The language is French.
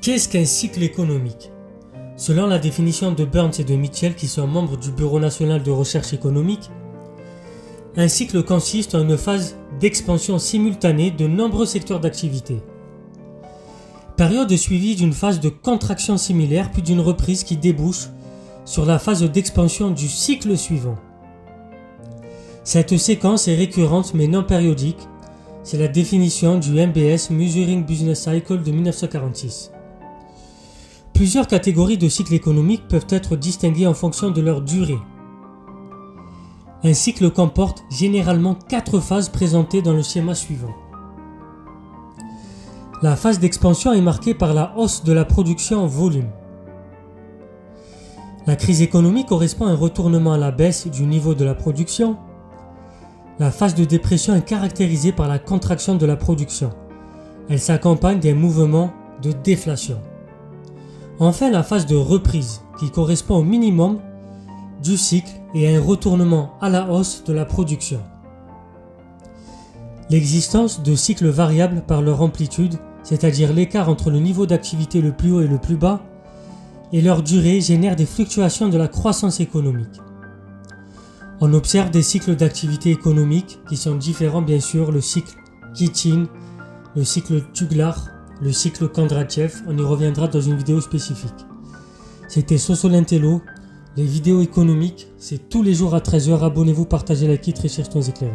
Qu'est-ce qu'un cycle économique? Selon la définition de Burns et de Mitchell, qui sont membres du Bureau national de recherche économique, un cycle consiste en une phase d'expansion simultanée de nombreux secteurs d'activité. Période suivie d'une phase de contraction similaire puis d'une reprise qui débouche sur la phase d'expansion du cycle suivant. Cette séquence est récurrente mais non périodique. C'est la définition du MBS Measuring Business Cycle de 1946. Plusieurs catégories de cycles économiques peuvent être distinguées en fonction de leur durée. Un cycle comporte généralement 4 phases présentées dans le schéma suivant. La phase d'expansion est marquée par la hausse de la production en volume. La crise économique correspond à un retournement à la baisse du niveau de la production. La phase de dépression est caractérisée par la contraction de la production. Elle s'accompagne d'un mouvement de déflation. Enfin, la phase de reprise, qui correspond au minimum du cycle et à un retournement à la hausse de la production. L'existence de cycles variables par leur amplitude, c'est-à-dire l'écart entre le niveau d'activité le plus haut et le plus bas, et leur durée génère des fluctuations de la croissance économique. On observe des cycles d'activité économique qui sont différents, bien sûr, le cycle Kitchin, le cycle Tuglar, le cycle Kondratiev. On y reviendra dans une vidéo spécifique. C'était Sosolintello. Les vidéos économiques, c'est tous les jours à 13h. Abonnez-vous, partagez, likez, très chers éclairés.